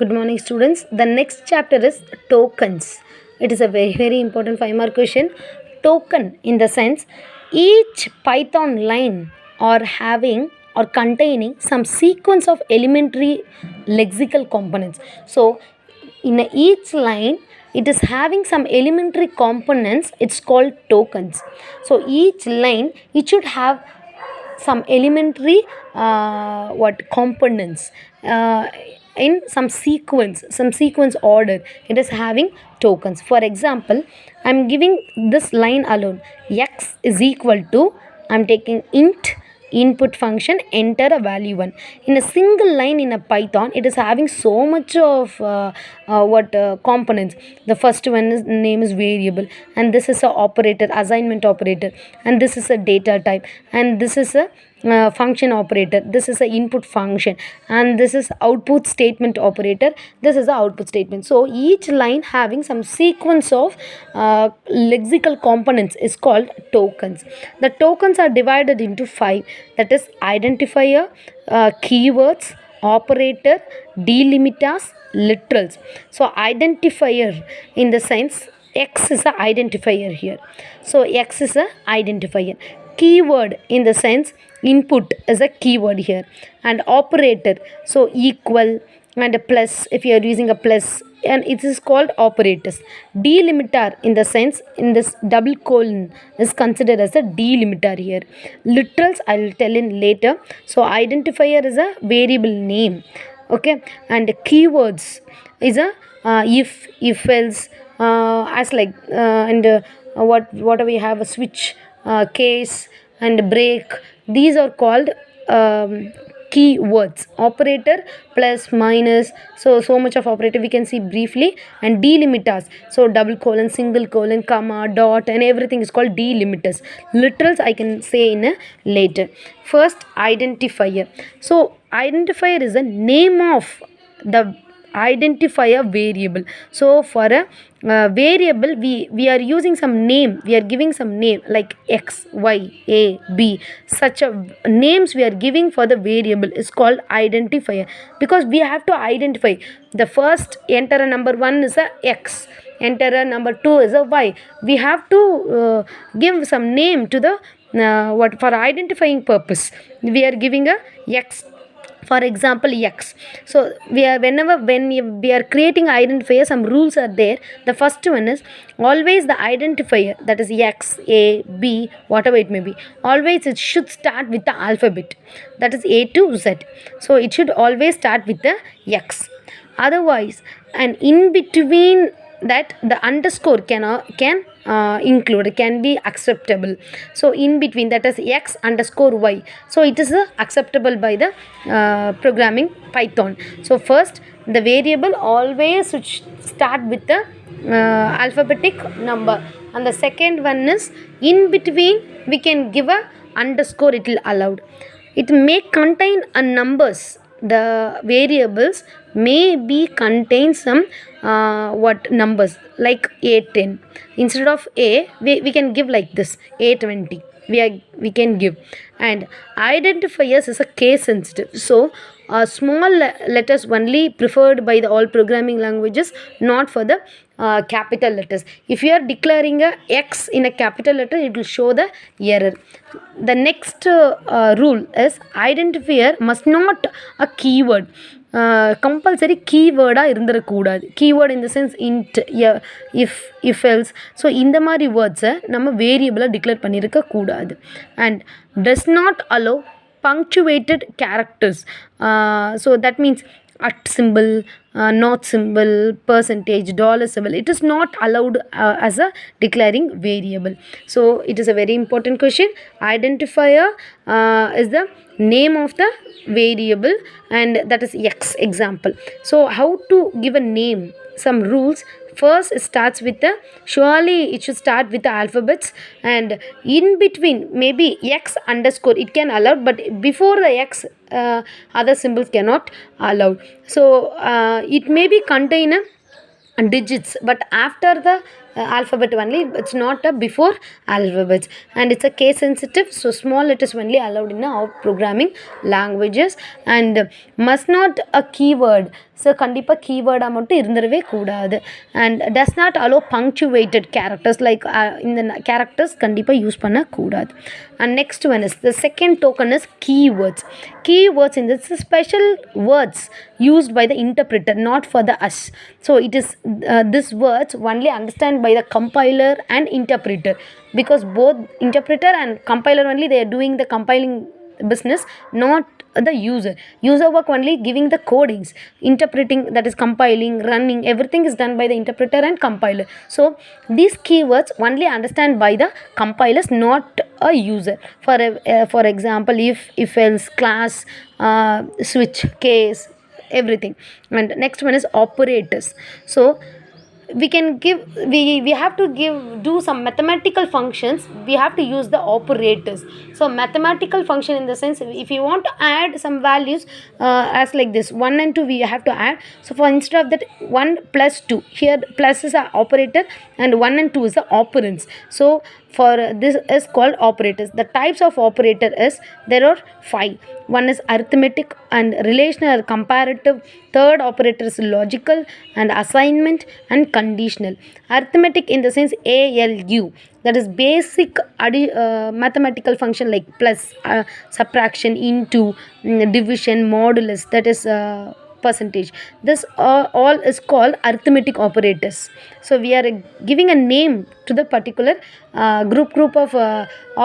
Good morning, students. The next chapter is tokens. It is a very important 5-mark question. Token, in the sense, each Python line or having or containing some sequence of elementary lexical components. So, in each line, it is having some elementary components. It's called tokens. So, each line, it should have some elementary components in some sequence order. It is having tokens. For example, I'm giving this line alone, x is equal to, I'm taking int input function, enter a value 1. In a single line in a Python, it is having so much of components. The first one is name is variable, and this is a operator, assignment operator, and this is a data type, and this is a function operator, this is a input function, and this is output statement operator, this is the output statement. So each line having some sequence of lexical components is called tokens. The tokens are divided into 5, that is identifier, keywords, operator, delimiters, literals. So identifier, in the sense, x is a identifier here. So x is a identifier. Keyword, in the sense, input is a keyword here. And operator, so equal and a plus, if you are using a plus, and it is called operators. Delimiter, in the sense, in this double colon is considered as a delimiter here. Literals I will tell in later. So identifier is a variable name, okay, and keywords is a if else, as like and whatever we have, a switch, case, and break, these are called keywords. Operator, plus, minus, so much of operator we can see briefly. And delimiters, so double colon, single colon, comma, dot, and everything is called delimiters. Literals I can say in a later. First, identifier. So identifier is the name of the identifier variable. So for a variable, we are using some name, we are giving some name like x, y, a, b, such a names we are giving for the variable is called identifier, because we have to identify. The first enter a number 1 is a x, enter a number 2 is a y. We have to give some name to the for identifying purpose. We are giving a x, for example, x. So when we are creating identifier, some rules are there. The first one is always the identifier, that is x, a, b, whatever it may be, always it should start with the alphabet, that is a to z. So it should always start with the x. Otherwise, and in between that, the underscore can include, can be acceptable. So in between, that is x underscore y, so it is acceptable by the programming Python. So first, the variable always should start with the alphabetic number, and the second one is in between we can give a underscore, it will allowed. It may contain a numbers, the variables may be contain some numbers like a10. Instead of a, we can give like this, a20 we can give. And identifiers is a case sensitive, so small letters only preferred by the all programming languages, not for the capital letters. If you are declaring a x in a capital letter, it will show the error. The next rule is identifier must not a keyword. Compulsory கீவேர்டாக இருந்துடக்கூடாது. Keyword in the sense int, if else, so இந்த மாதிரி வேர்ட்ஸை நம்ம வேரியபிளாக declare பண்ணியிருக்க கூடாது. And does not allow punctuated characters. So that means at symbol, not symbol, percentage, dollar symbol, it is not allowed as a declaring variable. So it is a very important question. Identifier is the name of the variable, and that is x example. So how to give a name? Some rules. First, it starts with the, surely it should start with the alphabets, and in between maybe x underscore it can allow, but before the x other symbols cannot allow. So it may be contain digits, but after the alphabet only, it's not a before alphabets, and it's a case sensitive, so small letters only allowed in our programming languages, and must not a keyword. So கண்டிப்பாக கீவேர்டாக மட்டும் இருந்துடவே கூடாது. And does not allow punctuated characters, like இந்த characters கண்டிப்பாக use பண்ணக்கூடாது. And next one is the second token is keywords. Keywords in this special words used by the interpreter, not for the us. So it is these words only understand by the compiler and interpreter, because both interpreter and compiler only they are doing the compiling business, not the user work only giving the codings, interpreting, that is compiling, running, everything is done by the interpreter and compiler. So these keywords only understand by the compilers, not a user. For example, if else, class, switch, case, everything. And next one is operators. So we can give, we have to do some mathematical functions, we have to use the operators. So mathematical function in the sense, if you want to add some values, as like this 1 and 2 we have to add. So for instead of that 1 plus 2, here plus is a operator and 1 and 2 is the operands. So for this is called operators. The types of operator is, there are 5. One is arithmetic and relational, comparative. Third operator is logical and assignment and conditional. Arithmetic in the sense ALU, that is basic mathematical function like plus, subtraction, into, division, modulus, that is percentage. This all is called arithmetic operators. So we are giving a name to the particular group of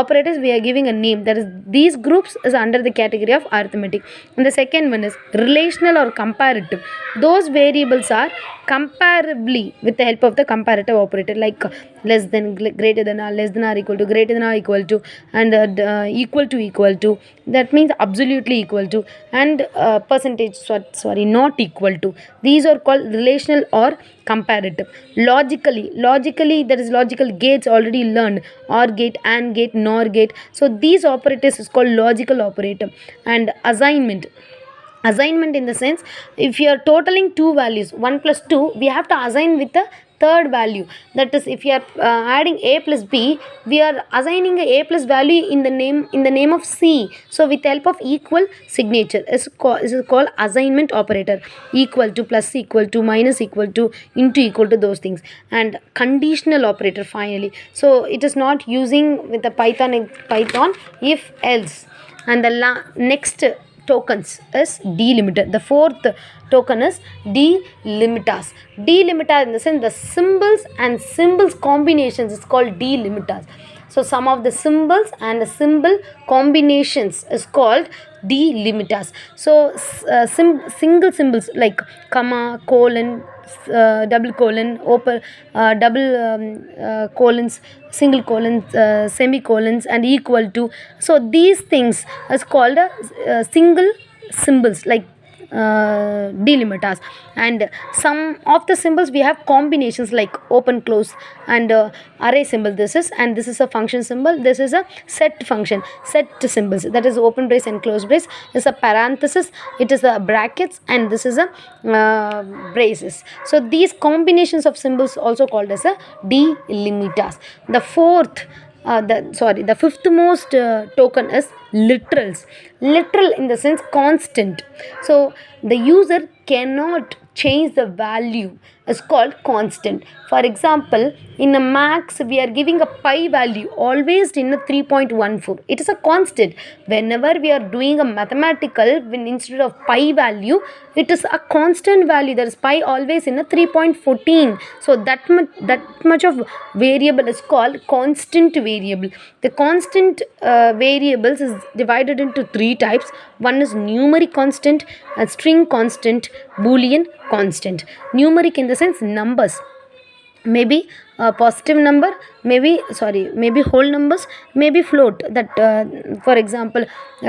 operators, we are giving a name, that is these groups is under the category of arithmetic. And the second one is relational or comparative. Those variables are comparably with the help of the comparative operator, like less than, greater than, or less than or equal to, greater than or equal to, and equal to, that means absolutely equal to, and percentage, not equal to. These are called relational or comparative. Logically, that is logical gates already learned, or gate, and gate, nor gate. So these operators is called logical operator. And assignment in the sense, if you are totaling two values 1 plus 2, we have to assign with the third value. That is, if you are adding a plus b, we are assigning a plus value in the name of c. So with the help of equal signature is called assignment operator. Equal to, plus equal to, minus equal to, into equal to, those things. And conditional operator finally. So it is not using with the Python if else. And the next tokens is delimiter. The fourth token is delimiters. Delimiter in the sense, the symbols and symbols combinations is called delimiters. So some of the symbols and the symbol combinations is called delimiters. So single symbols like comma, colon, double colon, double colons, single colons, semicolons, and equal to. So these things is called single symbols, like delimiters. And some of the symbols we have combinations like open, close, and array symbol. This is a function symbol. This is a set function, set symbols, that is open brace and close brace. Is a parenthesis, it is a brackets, and this is a braces. So these combinations of symbols also called as a delimiters. The fifth most token is literals. Literal in the sense constant. So the user cannot change the value is called constant. For example, in a max we are giving a pi value always in a 3.14. It is a constant. Whenever we are doing a mathematical, when instead of pi value, it is a constant value. There is pi always in a 3.14. So that much of variable is called constant variable. The constant variables is divided into three types. One is numeric constant, a string constant, Boolean constant. Numeric in the sense numbers, maybe a positive number, maybe whole numbers, maybe float. That for example,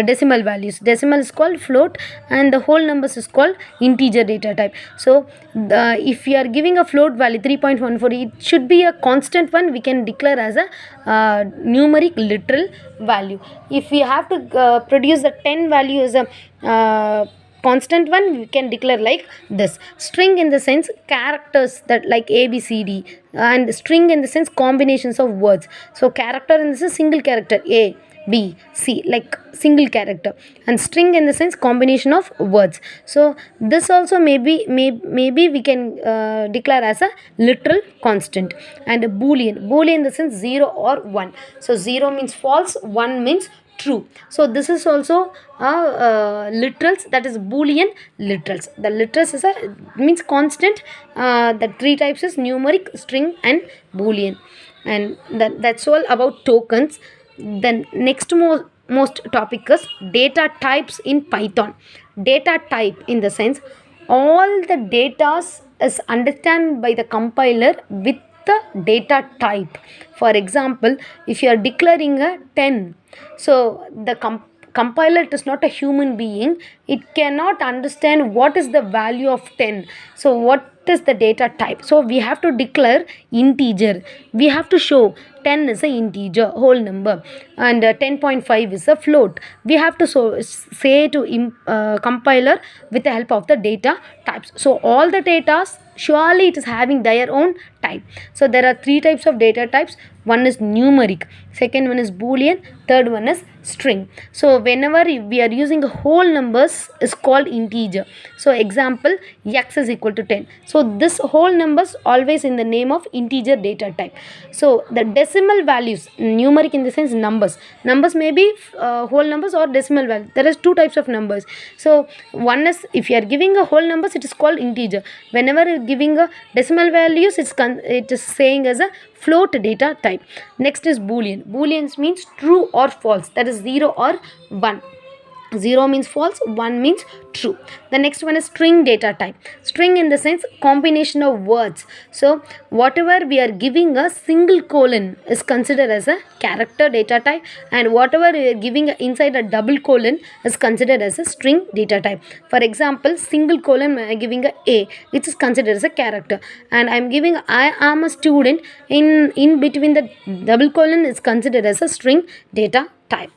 decimal values. Decimal is called float, and the whole numbers is called integer data type. So if you are giving a float value 3.14, it should be a constant one. We can declare as a numeric literal value. If we have to produce the 10 value as a constant one we can declare like this. String in the sense characters that like A B C D, and string in the sense combinations of words. So character in this is single character A B C, like single character, and string in the sense combination of words. So this also maybe we can declare as a literal constant. And a boolean in the sense 0 or 1. So 0 means false, 1 means true. So this is also literals, that is boolean literals. The literals is a means constant. The three types is numeric, string and boolean. And that's all about tokens. Then next most topic is data types in Python. Data type in the sense all the data is understand by the compiler with the data type. For example, if you are declaring a 10, so the compiler is not a human being, it cannot understand what is the value of 10. So what is the data type? So we have to declare integer. We have to show 10 is a integer, whole number, and 10.5 is a float. We have to say to compiler with the help of the data types. So all the data surely it is having their own type. So there are three types of data types. One is numeric, second one is boolean, third one is string. So whenever we are using whole numbers is called integer. So example, x is equal to 10. So this whole numbers always in the name of integer data type. So the decimal values, numeric in the sense numbers may be whole numbers or decimal value. There is two types of numbers. So one is, if you are giving a whole numbers, it is called integer. Whenever you are giving a decimal values, it is saying as a float data type. Next is boolean. Booleans means true or false, that is 0 or 1. 0 means false, 1 means true. The next one is string data type. String in the sense combination of words. So whatever we are giving a single colon is considered as a character data type, and whatever we are giving inside a double colon is considered as a string data type. For example, single colon I am giving a, which is considered as a character, and I am giving I am a student, in between the double colon is considered as a string data type.